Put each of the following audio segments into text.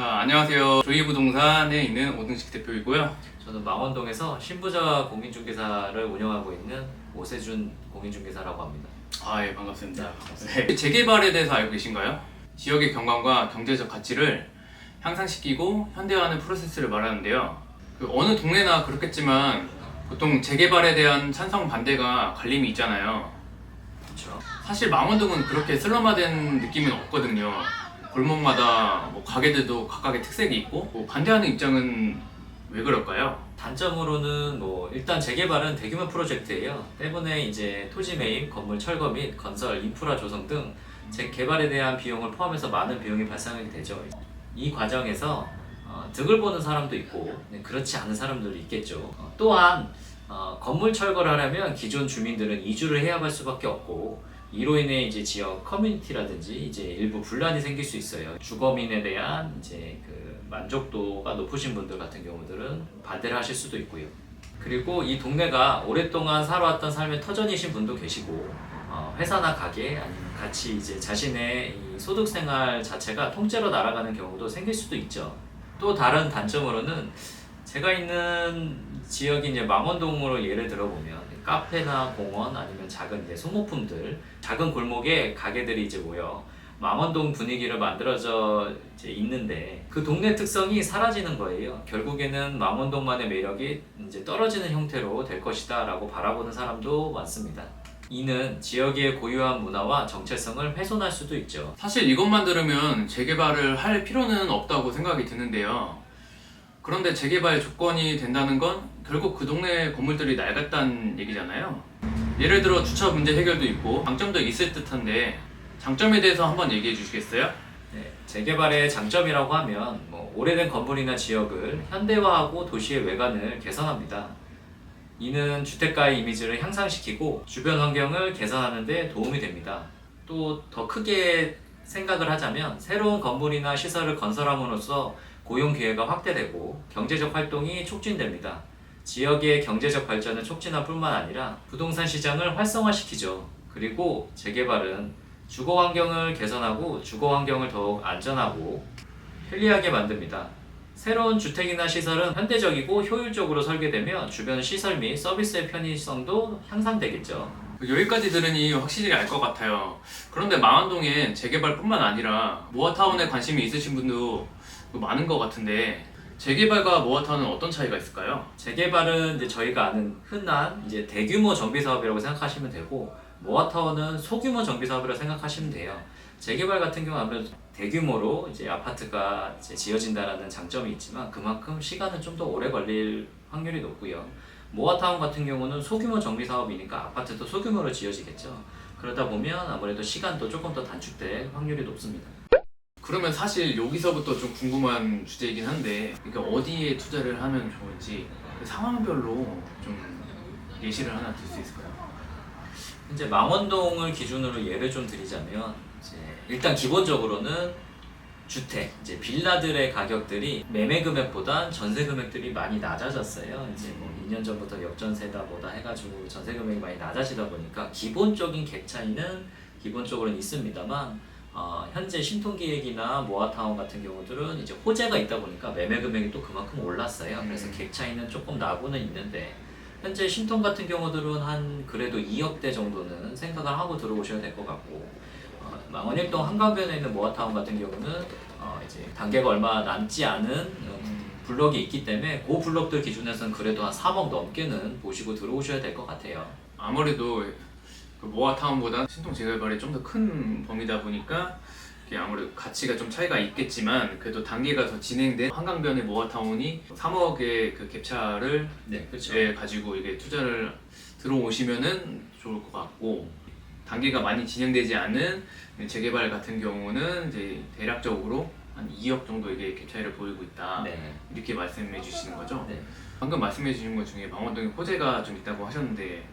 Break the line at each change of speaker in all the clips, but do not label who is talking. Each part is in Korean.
자, 안녕하세요. 조이부동산에 있는 오등식 대표이고요.
저는 망원동에서 신부자 공인중개사를 운영하고 있는 오세준 공인중개사라고 합니다.
아, 예, 반갑습니다. 네. 재개발에 대해서 알고 계신가요? 지역의 경관과 경제적 가치를 향상시키고 현대화하는 프로세스를 말하는데요. 어느 동네나 그렇겠지만 보통 재개발에 대한 찬성 반대가 갈림이 있잖아요.
그렇죠.
사실 망원동은 그렇게 슬럼화된 느낌은 없거든요. 골목마다 가게들도 각각의 특색이 있고 반대하는 입장은 왜 그럴까요?
단점으로는 일단 재개발은 대규모 프로젝트예요. 때문에 이제 토지 매입, 건물 철거 및 건설, 인프라 조성 등 재개발에 대한 비용을 포함해서 많은 비용이 발생하게 되죠. 이 과정에서 득을 보는 사람도 있고 그렇지 않은 사람들도 있겠죠. 또한 건물 철거를 하려면 기존 주민들은 이주를 해야 할 수밖에 없고 이로 인해 이제 지역 커뮤니티라든지 이제 일부 분란이 생길 수 있어요. 주거민에 대한 이제 그 만족도가 높으신 분들 같은 경우들은 반대를 하실 수도 있고요. 그리고 이 동네가 오랫동안 살아왔던 삶의 터전이신 분도 계시고 회사나 가게 아니면 같이 이제 자신의 이 소득 생활 자체가 통째로 날아가는 경우도 생길 수도 있죠. 또 다른 단점으로는 제가 있는 지역이 이제 망원동으로 예를 들어보면 카페나 공원 아니면 작은 이제 소모품들, 작은 골목에 가게들이 이제 모여 망원동 분위기를 만들어져 이제 있는데 그 동네 특성이 사라지는 거예요. 결국에는 망원동만의 매력이 이제 떨어지는 형태로 될 것이다라고 바라보는 사람도 많습니다. 이는 지역의 고유한 문화와 정체성을 훼손할 수도 있죠.
사실 이것만 들으면 재개발을 할 필요는 없다고 생각이 드는데요. 그런데 재개발 조건이 된다는 건 결국 그 동네 건물들이 낡았다는 얘기잖아요. 예를 들어 주차 문제 해결도 있고 장점도 있을 듯한데 장점에 대해서 한번 얘기해 주시겠어요?
네, 재개발의 장점이라고 하면 오래된 건물이나 지역을 현대화하고 도시의 외관을 개선합니다. 이는 주택가의 이미지를 향상시키고 주변 환경을 개선하는 데 도움이 됩니다. 또 더 크게 생각을 하자면 새로운 건물이나 시설을 건설함으로써 고용 기회가 확대되고 경제적 활동이 촉진됩니다. 지역의 경제적 발전을 촉진할 뿐만 아니라 부동산 시장을 활성화시키죠. 그리고 재개발은 주거 환경을 개선하고 주거 환경을 더욱 안전하고 편리하게 만듭니다. 새로운 주택이나 시설은 현대적이고 효율적으로 설계되며 주변 시설 및 서비스의 편의성도 향상되겠죠.
여기까지 들으니 확실히 알 것 같아요. 그런데 망원동엔 재개발뿐만 아니라 모아타운에 관심이 있으신 분도 많은 것 같은데 재개발과 모아타운은 어떤 차이가 있을까요?
재개발은 이제 저희가 아는 흔한 이제 대규모 정비 사업이라고 생각하시면 되고 모아타운은 소규모 정비 사업이라고 생각하시면 돼요. 재개발 같은 경우는 아무래도 대규모로 이제 아파트가 이제 지어진다는 장점이 있지만 그만큼 시간은 좀 더 오래 걸릴 확률이 높고요. 모아타운 같은 경우는 소규모 정비 사업이니까 아파트도 소규모로 지어지겠죠. 그러다 보면 아무래도 시간도 조금 더 단축될 확률이 높습니다.
그러면 사실 여기서부터 좀 궁금한 주제이긴 한데 이게 어디에 투자를 하면 좋을지 그 상황별로 좀 예시를 하나 들 수 있을까요?
이제 망원동을 기준으로 예를 좀 드리자면 이제 일단 기본적으로는 주택, 이제 빌라들의 가격들이 매매 금액보단 전세 금액들이 많이 낮아졌어요. 이제 2년 전부터 역전세다 뭐다 해가지고 전세 금액이 많이 낮아지다 보니까 기본적인 갭 차이는 기본적으로는 있습니다만 현재 신통기획이나 모아타운 같은 경우들은 이제 호재가 있다 보니까 매매 금액이 또 그만큼 올랐어요. 그래서 갭 차이는 조금 나고는 있는데 현재 신통 같은 경우들은 한 그래도 2억대 정도는 생각을 하고 들어오셔야 될 것 같고 망원일동 한강변에 있는 모아타운 같은 경우는 이제 단계가 얼마 남지 않은 블럭이 있기 때문에 그 블럭들 기준에서는 그래도 한 3억 넘게는 보시고 들어오셔야 될 것 같아요.
아무래도 그 모아타운보다 신통 재개발이 좀 더 큰 범위다 보니까 이게 아무래도 가치가 좀 차이가 있겠지만 그래도 단계가 더 진행된 한강변의 모아타운이 3억의 그 갭차를
네, 그렇죠.
가지고 이게 투자를 들어오시면은 좋을 것 같고 단계가 많이 진행되지 않은 재개발 같은 경우는 이제 대략적으로 한 2억 정도 이게 갭 차이를 보이고 있다.
네.
이렇게 말씀해 주시는 거죠?
네.
방금 말씀해 주신 것 중에 망원동에 호재가 좀 있다고 하셨는데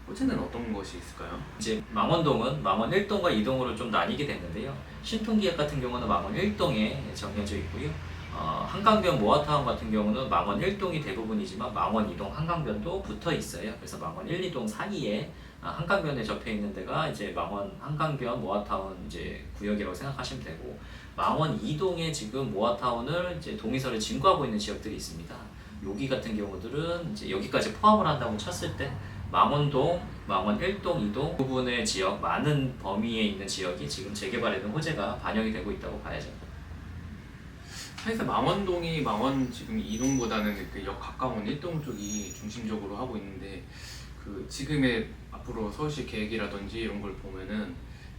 호재는 어떤 것이 있을까요?
이제 망원동은 망원 1동과 2동으로 좀 나뉘게 됐는데요. 신통기획 같은 경우는 망원 1동에 정해져 있고요. 한강변 모아타운 같은 경우는 망원 1동이 대부분이지만 망원 2동 한강변도 붙어 있어요. 그래서 망원 1, 2동 사이에 한강변에 접해 있는 데가 이제 망원 한강변 모아타운 이제 구역이라고 생각하시면 되고, 망원 이동에 지금 모아타운을 이제 동의서를 진구하고 있는 지역들이 있습니다. 여기 같은 경우들은 이제 여기까지 포함을 한다고 쳤을 때 망원동, 망원 1동, 2동 부분의 지역, 많은 범위에 있는 지역이 지금 재개발에 대한 호재가 반영이 되고 있다고 봐야죠.
사실상 망원동이 망원 지금 2동보다는 그 역 가까운 1동 쪽이 중심적으로 하고 있는데, 그 지금의 앞으로 서울시 계획이라든지 이런 걸 보면은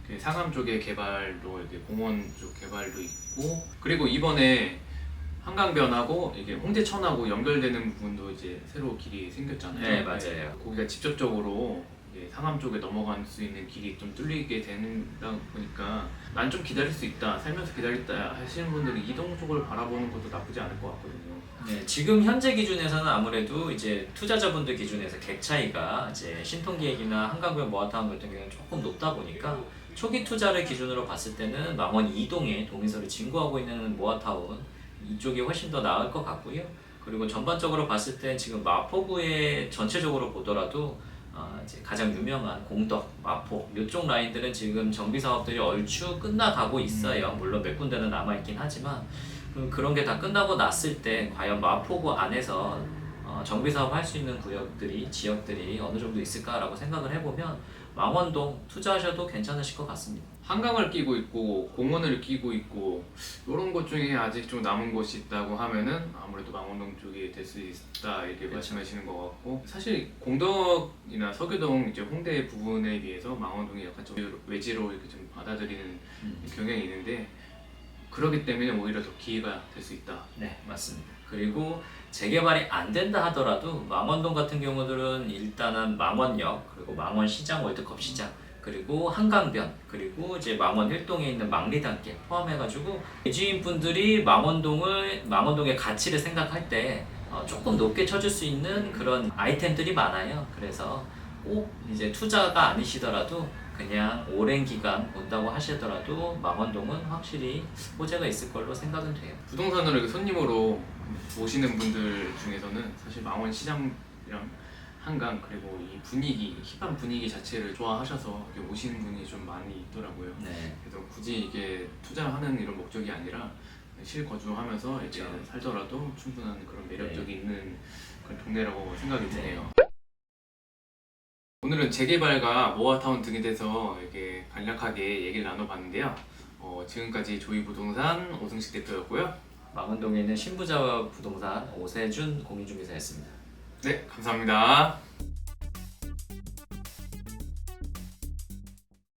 그 상암 쪽의 개발도 이렇게 공원 쪽 개발도 있고, 그리고 이번에 한강변하고 이게 홍제천하고 연결되는 부분도 이제 새로 길이 생겼잖아요.
네, 맞아요.
거기가 직접적으로 이제 상암 쪽에 넘어갈 수 있는 길이 좀 뚫리게 되다 보니까 난 좀 기다릴 수 있다, 살면서 기다렸다 하시는 분들은 이동 쪽을 바라보는 것도 나쁘지 않을 것 같거든요.
네, 지금 현재 기준에서는 아무래도 이제 투자자분들 기준에서 갭 차이가 이제 신통기획이나 한강변 모아타운 같은 경우는 조금 높다 보니까 초기 투자를 기준으로 봤을 때는 망원 2동에 동의서를 진구하고 있는 모아타운 이쪽이 훨씬 더 나을 것 같고요. 그리고 전반적으로 봤을 때 지금 마포구에 전체적으로 보더라도 이제 가장 유명한 공덕, 마포 이쪽 라인들은 지금 정비 사업들이 얼추 끝나가고 있어요. 물론 몇 군데는 남아 있긴 하지만 그런 게 다 끝나고 났을 때 과연 마포구 안에서 정비 사업 할 수 있는 구역들이 지역들이 어느 정도 있을까라고 생각을 해보면 망원동 투자하셔도 괜찮으실 것 같습니다.
한강을 끼고 있고 공원을 끼고 있고 이런 것 중에 아직 좀 남은 곳이 있다고 하면은 아무래도 망원동 쪽이 될 수 있다 이렇게
그렇죠.
말씀하시는 것 같고, 사실 공덕이나 서교동 이제 홍대 부분에 비해서 망원동이 약간 좀 외지로 이렇게 좀 받아들이는 경향이 있는데, 그렇기 때문에 오히려 더 기회가 될 수 있다.
네, 맞습니다. 그리고 재개발이 안 된다 하더라도 망원동 같은 경우들은 일단은 망원역, 그리고 망원시장, 월드컵 시장, 그리고 한강변, 그리고 이제 망원 1동에 있는 망리단길 포함해가지고 외지인분들이 망원동의 가치를 생각할 때 조금 높게 쳐줄 수 있는 그런 아이템들이 많아요. 그래서 꼭 이제 투자가 아니시더라도 그냥 오랜 기간 본다고 하시더라도 망원동은 확실히 호재가 있을 걸로 생각은 돼요.
부동산으로 이렇게 손님으로 오시는 분들 중에서는 사실 망원 시장이랑 한강, 그리고 이 분위기, 힙한 분위기 자체를 좋아하셔서 이렇게 오시는 분이 좀 많이 있더라고요.
네.
그래서 굳이 이게 투자하는 이런 목적이 아니라 실거주하면서 이제
그렇죠.
살더라도 충분한 그런 매력적이 있는 그런 동네라고 생각이 드네요. 오늘은 재개발과 모아타운 등에 대해서 이렇게 간략하게 얘기를 나눠봤는데요. 지금까지 조이부동산 오승식 대표였고요.
망원동에 있는 신부자 부동산 오세준 공인중개사였습니다.
네, 감사합니다.